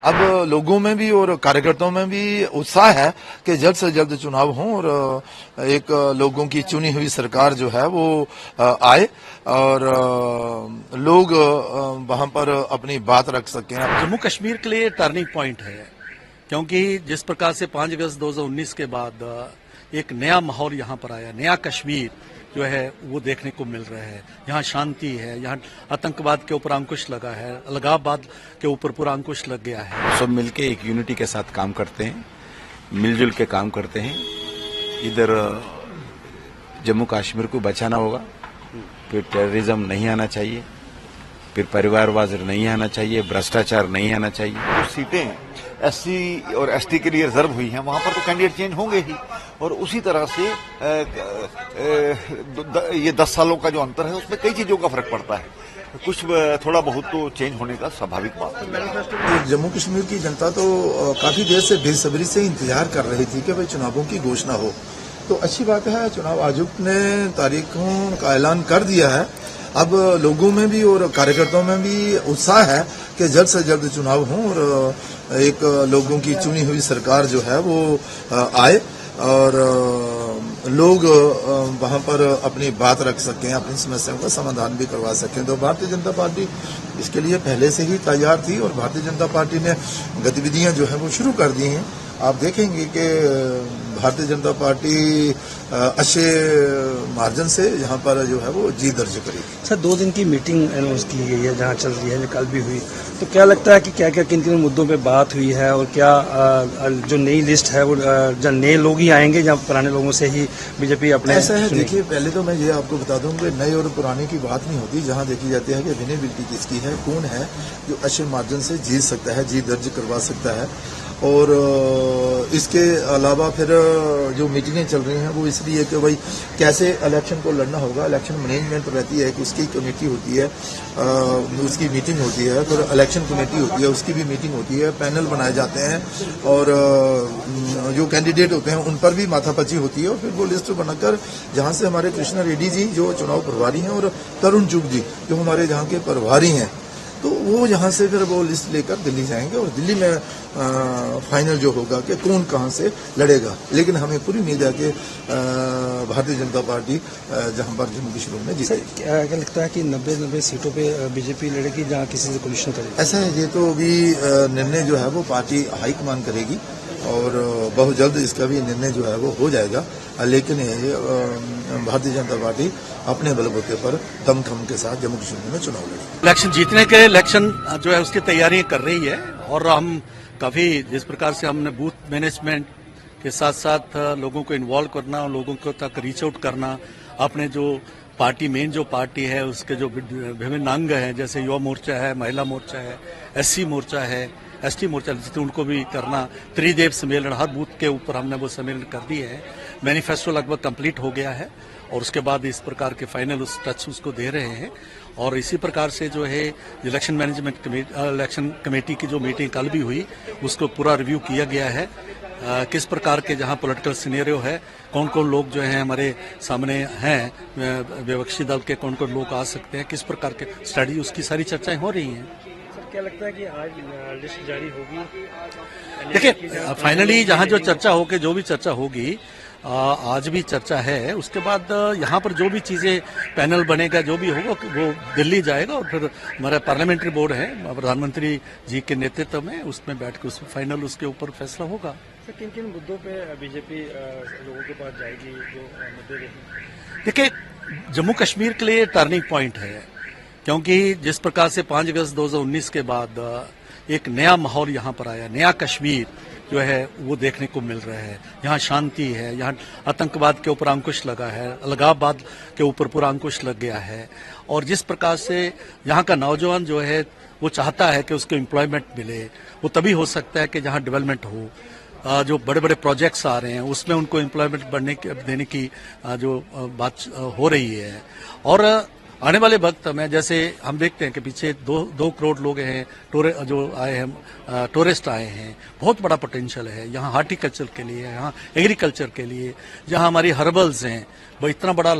अब लोगों में भी और कार्यकर्ताओं में भी उत्साह है कि जल्द से जल्द चुनाव हों और एक लोगों की चुनी हुई सरकार जो है वो आए और लोग वहां पर अपनी बात रख सकें। जम्मू कश्मीर के लिए टर्निंग पॉइंट है, क्योंकि जिस प्रकार से 5 अगस्त 2019 के बाद एक नया माहौल यहाँ पर आया, नया कश्मीर जो है वो देखने को मिल रहा है। यहाँ शांति है, यहाँ आतंकवाद के ऊपर अंकुश लगा है, अलगाववाद के ऊपर पूरा अंकुश लग गया है। सब मिलके एक यूनिटी के साथ काम करते हैं, मिलजुल के काम करते हैं। इधर जम्मू कश्मीर को बचाना होगा, फिर टेररिज्म नहीं आना चाहिए, फिर परिवारवाद नहीं आना चाहिए, भ्रष्टाचार नहीं आना चाहिए। जो सीटें एससी और एसटी के लिए रिजर्व हुई हैं वहां पर तो कैंडिडेट चेंज होंगे ही, और उसी तरह से ये 10 सालों का जो अंतर है उसमें कई चीजों का फर्क पड़ता है। कुछ थोड़ा बहुत तो चेंज होने का स्वाभाविक बात है। जम्मू कश्मीर की जनता तो काफी देर से बेसब्री से इंतजार कर रही थी कि भाई चुनावों की घोषणा हो, तो अच्छी बात है चुनाव आयुक्त ने तारीखों का ऐलान कर दिया है। अब लोगों में भी और कार्यकर्ताओं में भी उत्साह है कि जल्द से जल्द चुनाव हों और एक लोगों की चुनी हुई सरकार जो है वो आए और लोग वहां पर अपनी बात रख सकें, अपनी समस्याओं का समाधान भी करवा सकें। तो भारतीय जनता पार्टी इसके लिए पहले से ही तैयार थी और भारतीय जनता पार्टी ने गतिविधियां जो है वो शुरू कर दी हैं। आप देखेंगे कि भारतीय जनता पार्टी अच्छे मार्जिन से यहाँ पर जो है वो जीत दर्ज करेगी। सर 2 दिन की मीटिंग अनाउंस की गई है जहाँ चल रही है, कल भी हुई, तो क्या लगता है कि क्या क्या किन किन मुद्दों पे बात हुई है और क्या जो नई लिस्ट है वो जो नए लोग ही आएंगे या पुराने लोगों से ही बीजेपी अपने? ऐसा है, देखिए पहले तो मैं ये आपको बता दूं कि नए और पुराने की बात नहीं होती। जहाँ देखी जाती है कि विनेबिलिटी किसकी है, कौन है जो अच्छे मार्जिन से जीत सकता है, जीत दर्ज करवा सकता है। और इसके अलावा फिर जो मीटिंगें चल रही हैं वो इसलिए कि भाई कैसे इलेक्शन को लड़ना होगा। इलेक्शन मैनेजमेंट रहती है कि उसकी कमेटी होती है, उसकी मीटिंग होती है, फिर इलेक्शन कमेटी होती है, उसकी भी मीटिंग होती है, पैनल बनाए जाते हैं और जो कैंडिडेट होते हैं उन पर भी माथापच्ची होती है और फिर वो लिस्ट बनाकर जहां से हमारे कृष्णा रेड्डी जी जो चुनाव प्रभारी हैं और तरुण चुग जी जो हमारे जहां के प्रभारी हैं, तो वो यहाँ से फिर वो लिस्ट लेकर दिल्ली जाएंगे और दिल्ली में फाइनल जो होगा कि कौन कहाँ से लड़ेगा। लेकिन हमें पूरी उम्मीद है कि भारतीय जनता पार्टी जहाँ पर जम्मू कश्मीर में जीतेगी। क्या लगता है कि 90 सीटों पे बीजेपी लड़ेगी जहाँ किसी से कोलिशन करेगी? ऐसा है, ये तो अभी निर्णय जो है वो पार्टी हाईकमान करेगी और बहुत जल्द इसका भी निर्णय जो है वो हो जाएगा। लेकिन भारतीय जनता पार्टी अपने बलबूते पर दमखम के साथ जम्मू कश्मीर में चुनाव लड़ेगी। इलेक्शन जीतने के इलेक्शन जो है उसकी तैयारियां कर रही है और हम काफी जिस प्रकार से हमने बूथ मैनेजमेंट के साथ साथ लोगों को इन्वॉल्व करना, लोगों को तक रीच आउट करना, अपने जो पार्टी मेन जो पार्टी है उसके जो विभिन्न अंग हैं जैसे युवा मोर्चा है, महिला मोर्चा है, एससी मोर्चा है, एसटी मोर्चा, उनको भी करना, त्रिदेव सम्मेलन हर बूथ के ऊपर हमने वो सम्मेलन कर दिए हैं। मैनिफेस्टो लगभग कंप्लीट हो गया है और उसके बाद इस प्रकार के फाइनल टच उसको दे रहे हैं और इसी प्रकार से जो है इलेक्शन मैनेजमेंट इलेक्शन कमेटी की जो मीटिंग कल भी हुई उसको पूरा रिव्यू किया गया है। किस प्रकार के जहां पॉलिटिकल सिनेरियो है, कौन कौन लोग जो हैं हमारे सामने हैं, विपक्षी दल के कौन कौन लोग आ सकते हैं, किस प्रकार के स्टडी, उसकी सारी चर्चाएं हो रही हैं। क्या लगता है कि आज लिस्ट जारी होगी? देखिए फाइनली जहां जो चर्चा होगी, जो भी चर्चा होगी, आज भी चर्चा है, उसके बाद यहाँ पर जो भी चीजें पैनल बनेगा, जो भी होगा वो दिल्ली जाएगा और फिर हमारा पार्लियामेंट्री बोर्ड है प्रधानमंत्री जी के नेतृत्व में, उसमें बैठ के उसमें फाइनल उसके ऊपर फैसला होगा। किन किन मुद्दों पे बीजेपी लोगों के पास जाएगी जो मुद्दे रहेंगे? देखिए जम्मू कश्मीर के लिए टर्निंग पॉइंट है, क्योंकि जिस प्रकार से 5 अगस्त 2019 के बाद एक नया माहौल यहाँ पर आया, नया कश्मीर जो है वो देखने को मिल रहा है। यहाँ शांति है, यहाँ आतंकवाद के ऊपर अंकुश लगा है, अलगाववाद के ऊपर पूरा अंकुश लग गया है और जिस प्रकार से यहाँ का नौजवान जो है वो चाहता है कि उसको एम्प्लॉयमेंट मिले, वो तभी हो सकता है कि जहाँ डेवलपमेंट हो। जो बड़े बड़े प्रोजेक्ट्स आ रहे हैं उसमें उनको एम्प्लॉयमेंट देने की जो बात हो रही है और आने वाले वक्त में जैसे हम देखते हैं कि पीछे 2 करोड़ लोग हैं जो आए हैं, टूरिस्ट आए हैं, बहुत बड़ा पोटेंशियल है यहाँ हार्टिकल्चर के लिए, यहाँ एग्रीकल्चर के लिए, जहाँ हमारी हर्बल्स हैं, वो इतना बड़ा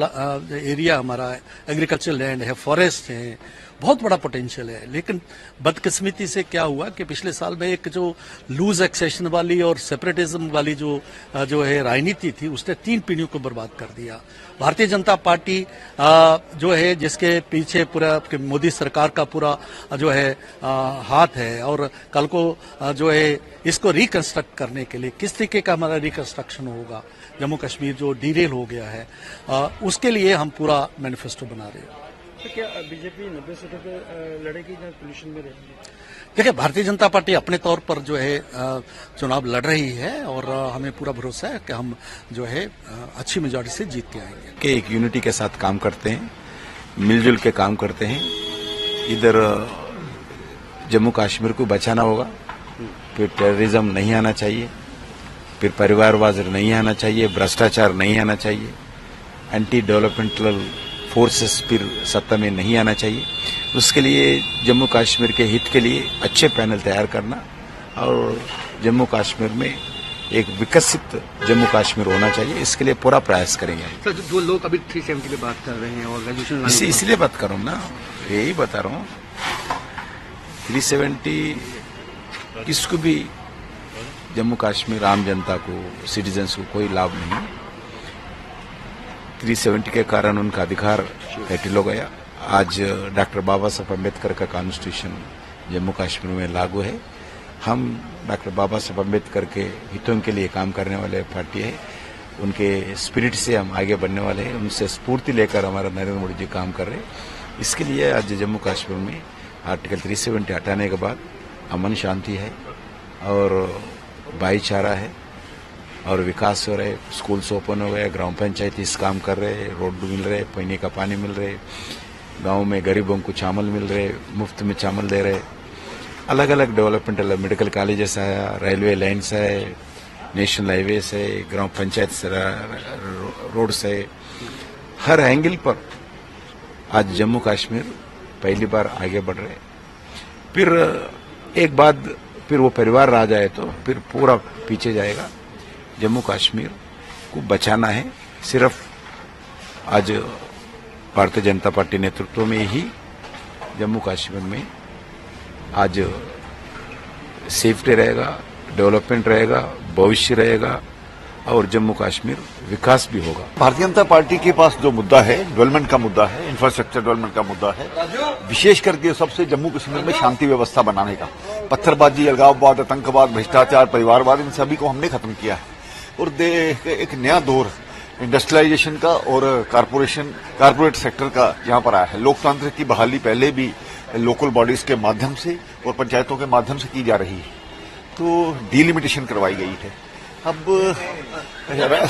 एरिया हमारा एग्रीकल्चर लैंड है, फॉरेस्ट है, बहुत बड़ा पोटेंशियल है। लेकिन बदकिस्मती से क्या हुआ कि पिछले साल में एक जो लूज एक्सेशन वाली और सेपरेटिज्म वाली जो है राजनीति थी, उसने 3 पीढ़ियों को बर्बाद कर दिया। भारतीय जनता पार्टी जो है, जिसके पीछे पूरा मोदी सरकार का पूरा जो है हाथ है, और कल को जो है इसको रिकंस्ट्रक्ट करने के लिए किस तरीके का हमारा रिकंस्ट्रक्शन होगा, जम्मू कश्मीर जो डीरेल हो गया है, उसके लिए हम पूरा मैनिफेस्टो बना रहे हैं। तो क्या बीजेपी 90 सीटों पर लड़ेगी या पोजीशन में रहेगी? देखिए, भारतीय जनता पार्टी अपने तौर पर जो है चुनाव लड़ रही है और हमें पूरा भरोसा है कि हम जो है अच्छी मेजॉरिटी से जीत के आएंगे। कि एक यूनिटी के साथ काम करते हैं, मिलजुल के काम करते हैं। इधर जम्मू कश्मीर को बचाना होगा, फिर टेररिज्म नहीं आना चाहिए, फिर परिवारवाद नहीं आना चाहिए, भ्रष्टाचार नहीं आना चाहिए, एंटी डेवलपमेंटल फोर्सेस फिर सत्ता में नहीं आना चाहिए। उसके लिए जम्मू कश्मीर के हित के लिए अच्छे पैनल तैयार करना और जम्मू कश्मीर में एक विकसित जम्मू कश्मीर होना चाहिए, इसके लिए पूरा प्रयास करेंगे। सर, जो लोग अभी 370 की बात कर रहे हैं और रेजोल्यूशन इसलिए बात कर रहा हूँ ना, यही बता रहा हूँ। 370 किसको भी, जम्मू कश्मीर आम जनता को, सिटीजन्स को कोई लाभ नहीं। 370 के कारण उनका अधिकार कैटिल हो गया। आज डॉक्टर बाबा साहब अम्बेडकर का कॉन्स्टिट्यूशन जम्मू कश्मीर में लागू है। हम डॉक्टर बाबा साहब अम्बेडकर के हितों के लिए काम करने वाले पार्टी है। उनके स्पिरिट से हम आगे बढ़ने वाले हैं, उनसे स्फूर्ति लेकर हमारा नरेंद्र मोदी जी काम कर रहे हैं। इसके लिए आज जम्मू कश्मीर में आर्टिकल 370 हटाने के बाद अमन शांति है और भाईचारा है और विकास हो रहा है। स्कूल्स ओपन हो गए, ग्राम पंचायत इस काम कर रहे हैं, रोड मिल रहे, पीने का पानी मिल रहे, गांव में गरीबों को चावल मिल रहे, मुफ्त में चावल दे रहे, अलग अलग डेवलपमेंट, मेडिकल कॉलेजेस है, रेलवे लाइन्स है, नेशनल हाईवेज है, ग्राम पंचायत रोड्स है। हर एंगल पर आज जम्मू कश्मीर पहली बार आगे बढ़ रहे। फिर एक बाद फिर वो परिवार आ जाए तो फिर पूरा पीछे जाएगा। जम्मू कश्मीर को बचाना है। सिर्फ आज भारतीय जनता पार्टी नेतृत्व में ही जम्मू कश्मीर में आज सेफ्टी रहेगा, डेवलपमेंट रहेगा, भविष्य रहेगा और जम्मू कश्मीर विकास भी होगा। भारतीय जनता पार्टी के पास जो मुद्दा है, डेवलपमेंट का मुद्दा है, इंफ्रास्ट्रक्चर डेवलपमेंट का मुद्दा है, विशेष करके सबसे जम्मू कश्मीर में शांति व्यवस्था बनाने का। पत्थरबाजी, अलगाववाद, आतंकवाद, भ्रष्टाचार, परिवारवाद, इन सभी को हमने खत्म किया है और एक नया दौर इंडस्ट्रियलाइजेशन का और कारपोरेट सेक्टर का यहाँ पर आया है। लोकतंत्र की बहाली पहले भी लोकल बॉडीज के माध्यम से और पंचायतों के माध्यम से की जा रही है, तो डिलिमिटेशन करवाई गई है। अब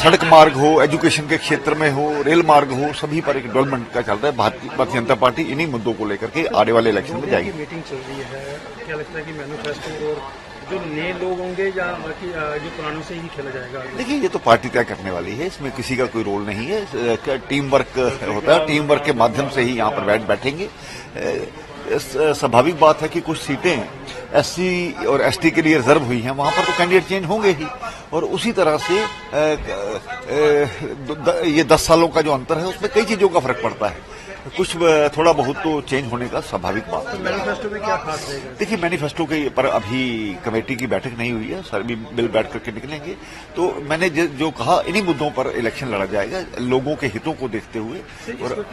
सड़क मार्ग हो, एजुकेशन के क्षेत्र में हो, रेल मार्ग हो, सभी पर एक डेवलपमेंट का चल रहा है। भारतीय जनता पार्टी इन्हीं मुद्दों को लेकर के आने वाले इलेक्शन में जाएगी। मीटिंग चल रही है, क्या लगता है कि मैनिफेस्टो और जो नए लोग होंगे या बाकी जो पुरानों से ही खेला जाएगा? देखिए, ये तो पार्टी तय करने वाली है, इसमें किसी का कोई रोल नहीं है। टीम वर्क होता है, टीम वर्क के माध्यम से ही यहाँ पर बैठेंगे। स्वाभाविक बात है कि कुछ सीटें एससी और एसटी के लिए रिजर्व हुई हैं, वहां पर तो कैंडिडेट चेंज होंगे ही और उसी तरह से ये 10 सालों का जो अंतर है उसमें कई चीजों का फर्क पड़ता है। कुछ थोड़ा बहुत तो चेंज होने का स्वाभाविक बात है। मैनिफेस्टो में क्या खास रहेगा? देखिए, मैनिफेस्टो के पर अभी कमेटी की बैठक नहीं हुई है, सभी बिल बैठ करके निकलेंगे। तो मैंने जो कहा, इन्हीं मुद्दों पर इलेक्शन लड़ा जाएगा लोगों के हितों को देखते हुए। और